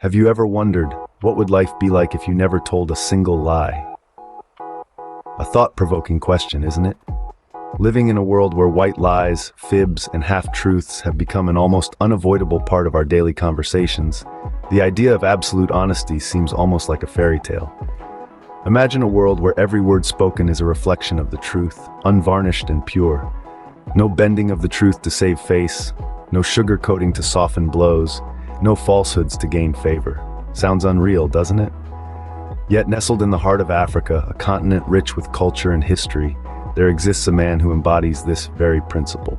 Have you ever wondered, what would life be like if you never told a single lie? A thought-provoking question, isn't it? Living in a world where white lies, fibs, and half-truths have become an almost unavoidable part of our daily conversations, the idea of absolute honesty seems almost like a fairy tale. Imagine a world where every word spoken is a reflection of the truth, unvarnished and pure. No bending of the truth to save face, no sugarcoating to soften blows, no falsehoods to gain favor. Sounds unreal, doesn't it? Yet nestled in the heart of Africa, a continent rich with culture and history, there exists a man who embodies this very principle.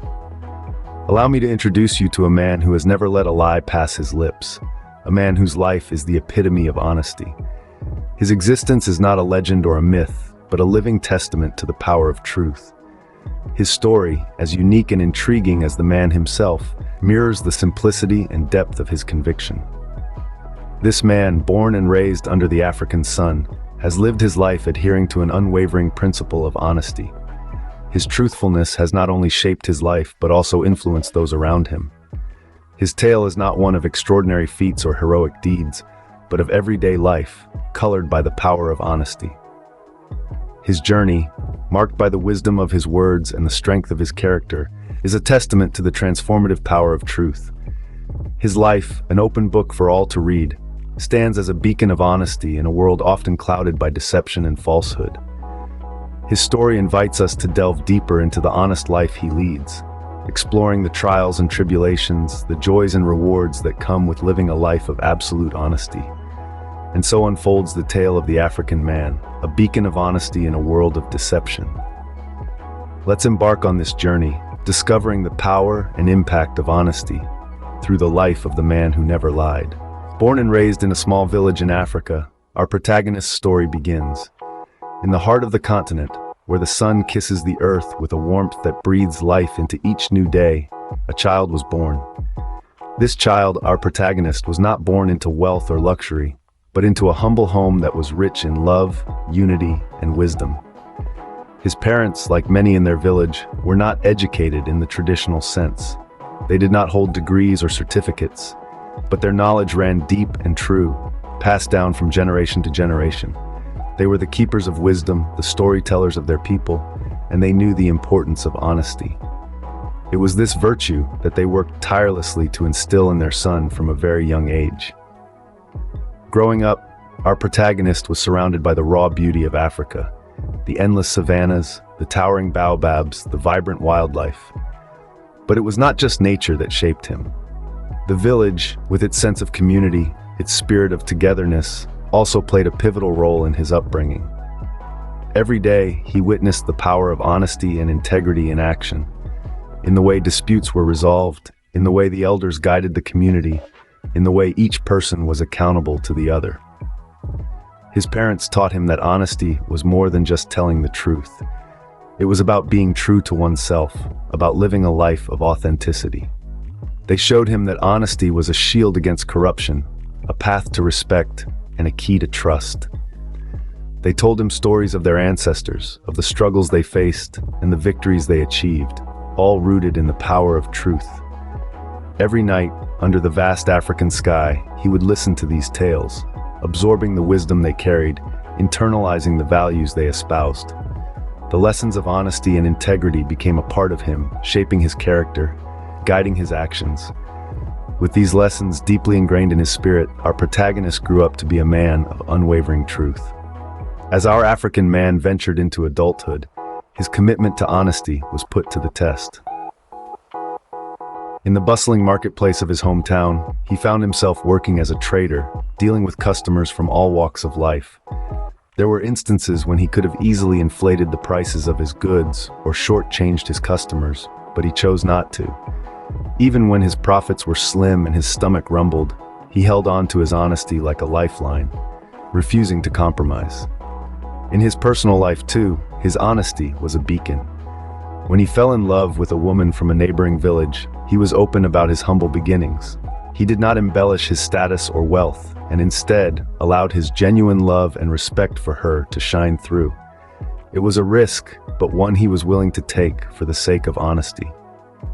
Allow me to introduce you to a man who has never let a lie pass his lips, a man whose life is the epitome of honesty. His existence is not a legend or a myth, but a living testament to the power of truth. His story, as unique and intriguing as the man himself, mirrors the simplicity and depth of his conviction. This man, born and raised under the African sun, has lived his life adhering to an unwavering principle of honesty. His truthfulness has not only shaped his life, but also influenced those around him. His tale is not one of extraordinary feats or heroic deeds, but of everyday life, colored by the power of honesty. His journey, marked by the wisdom of his words and the strength of his character, is a testament to the transformative power of truth. His life, an open book for all to read, stands as a beacon of honesty in a world often clouded by deception and falsehood. His story invites us to delve deeper into the honest life he leads, exploring the trials and tribulations, the joys and rewards that come with living a life of absolute honesty. And so unfolds the tale of the African man, a beacon of honesty in a world of deception. Let's embark on this journey, discovering the power and impact of honesty through the life of the man who never lied. Born and raised in a small village in Africa, our protagonist's story begins. In the heart of the continent, where the sun kisses the earth with a warmth that breathes life into each new day, a child was born. This child, our protagonist, was not born into wealth or luxury, but into a humble home that was rich in love, unity, and wisdom. His parents, like many in their village, were not educated in the traditional sense. They did not hold degrees or certificates, but their knowledge ran deep and true, passed down from generation to generation. They were the keepers of wisdom, the storytellers of their people, and they knew the importance of honesty. It was this virtue that they worked tirelessly to instill in their son from a very young age. Growing up, our protagonist was surrounded by the raw beauty of Africa, the endless savannas, the towering baobabs, the vibrant wildlife. But it was not just nature that shaped him. The village, with its sense of community, its spirit of togetherness, also played a pivotal role in his upbringing. Every day, he witnessed the power of honesty and integrity in action, in the way disputes were resolved, in the way the elders guided the community, in the way each person was accountable to the other. His parents taught him that honesty was more than just telling the truth. It was about being true to oneself, about living a life of authenticity. They showed him that honesty was a shield against corruption, a path to respect, and a key to trust. They told him stories of their ancestors, of the struggles they faced, and the victories they achieved, all rooted in the power of truth. Every night, under the vast African sky, he would listen to these tales, absorbing the wisdom they carried, internalizing the values they espoused. The lessons of honesty and integrity became a part of him, shaping his character, guiding his actions. With these lessons deeply ingrained in his spirit, our protagonist grew up to be a man of unwavering truth. As our African man ventured into adulthood, his commitment to honesty was put to the test. In the bustling marketplace of his hometown, he found himself working as a trader, dealing with customers from all walks of life. There were instances when he could have easily inflated the prices of his goods or shortchanged his customers, but he chose not to. Even when his profits were slim and his stomach rumbled, he held on to his honesty like a lifeline, refusing to compromise. In his personal life too, his honesty was a beacon. When he fell in love with a woman from a neighboring village, he was open about his humble beginnings. He did not embellish his status or wealth, and instead allowed his genuine love and respect for her to shine through. It was a risk, but one he was willing to take for the sake of honesty.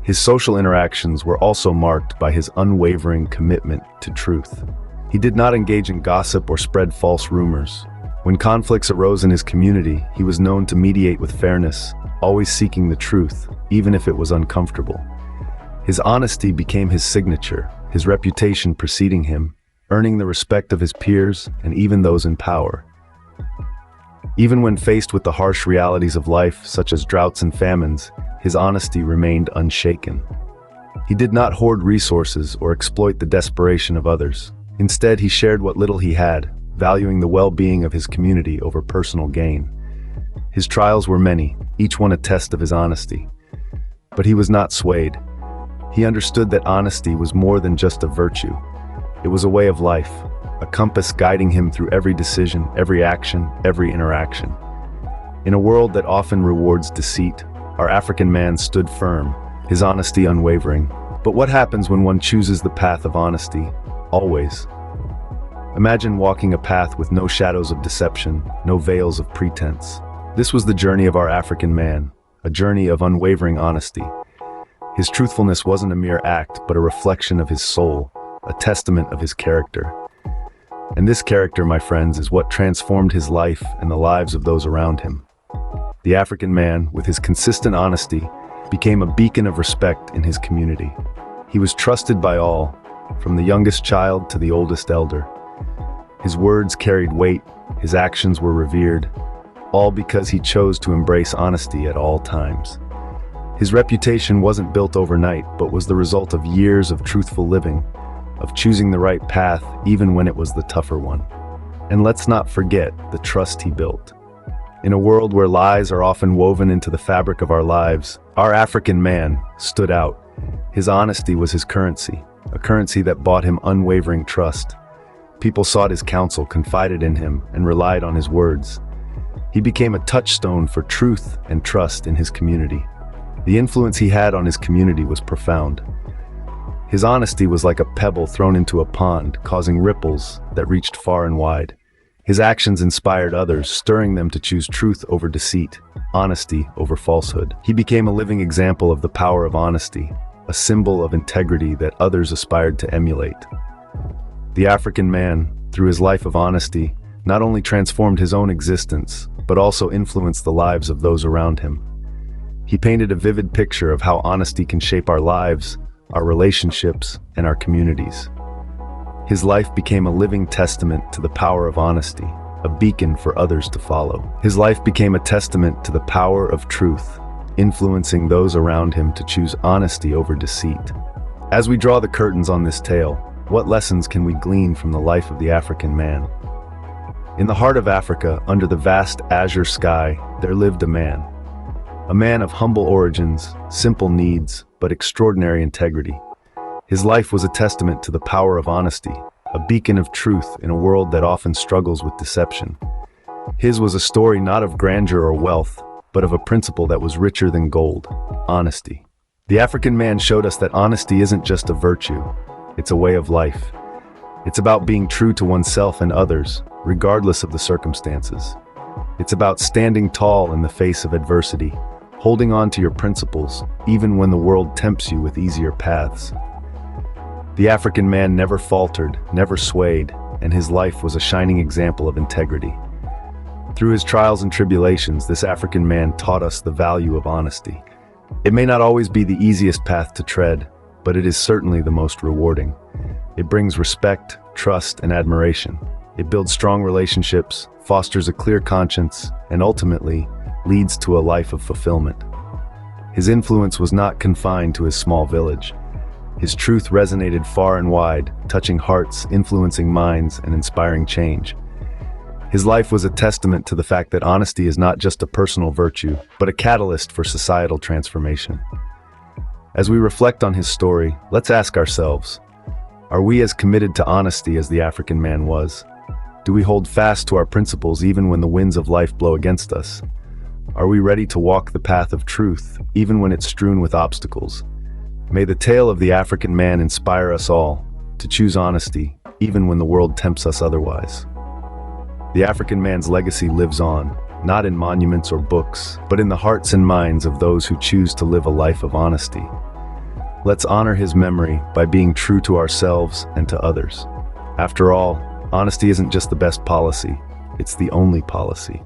His social interactions were also marked by his unwavering commitment to truth. He did not engage in gossip or spread false rumors. When conflicts arose in his community, he was known to mediate with fairness, always seeking the truth, even if it was uncomfortable. His honesty became his signature, his reputation preceding him, earning the respect of his peers and even those in power. Even when faced with the harsh realities of life, such as droughts and famines, his honesty remained unshaken. He did not hoard resources or exploit the desperation of others. Instead, he shared what little he had, valuing the well-being of his community over personal gain. His trials were many, each one a test of his honesty. But he was not swayed. He understood that honesty was more than just a virtue. It was a way of life, a compass guiding him through every decision, every action, every interaction. In a world that often rewards deceit, our African man stood firm, his honesty unwavering. But what happens when one chooses the path of honesty? Always. Imagine walking a path with no shadows of deception, no veils of pretense. This was the journey of our African man, a journey of unwavering honesty. His truthfulness wasn't a mere act, but a reflection of his soul, a testament of his character. And this character, my friends, is what transformed his life and the lives of those around him. The African man, with his consistent honesty, became a beacon of respect in his community. He was trusted by all, from the youngest child to the oldest elder. His words carried weight, his actions were revered, all because he chose to embrace honesty at all times. His reputation wasn't built overnight, but was the result of years of truthful living, of choosing the right path even when it was the tougher one. And let's not forget the trust he built. In a world where lies are often woven into the fabric of our lives, our African man stood out. His honesty was his currency, a currency that bought him unwavering trust. People sought his counsel, confided in him, and relied on his words. He became a touchstone for truth and trust in his community. The influence he had on his community was profound. His honesty was like a pebble thrown into a pond, causing ripples that reached far and wide. His actions inspired others, stirring them to choose truth over deceit, honesty over falsehood. He became a living example of the power of honesty, a symbol of integrity that others aspired to emulate. The African man, through his life of honesty, not only transformed his own existence, but also influenced the lives of those around him. He painted a vivid picture of how honesty can shape our lives, our relationships, and our communities. His life became a living testament to the power of honesty, a beacon for others to follow. His life became a testament to the power of truth, influencing those around him to choose honesty over deceit. As we draw the curtains on this tale, what lessons can we glean from the life of the African man? In the heart of Africa, under the vast azure sky, there lived a man of humble origins, simple needs, but extraordinary integrity. His life was a testament to the power of honesty, a beacon of truth in a world that often struggles with deception. His was a story not of grandeur or wealth, but of a principle that was richer than gold: honesty. The African man showed us that honesty isn't just a virtue, it's a way of life. It's about being true to oneself and others, regardless of the circumstances. It's about standing tall in the face of adversity, holding on to your principles, even when the world tempts you with easier paths. The African man never faltered, never swayed, and his life was a shining example of integrity. Through his trials and tribulations, this African man taught us the value of honesty. It may not always be the easiest path to tread, but it is certainly the most rewarding. It brings respect, trust, and admiration. It builds strong relationships, fosters a clear conscience, and ultimately leads to a life of fulfillment. His influence was not confined to his small village. His truth resonated far and wide, touching hearts, influencing minds, and inspiring change. His life was a testament to the fact that honesty is not just a personal virtue, but a catalyst for societal transformation. As we reflect on his story, let's ask ourselves, are we as committed to honesty as the African man was? Do we hold fast to our principles even when the winds of life blow against us? Are we ready to walk the path of truth, even when it's strewn with obstacles? May the tale of the African man inspire us all to choose honesty, even when the world tempts us otherwise. The African man's legacy lives on, not in monuments or books, but in the hearts and minds of those who choose to live a life of honesty. Let's honor his memory by being true to ourselves and to others. After all, honesty isn't just the best policy, it's the only policy.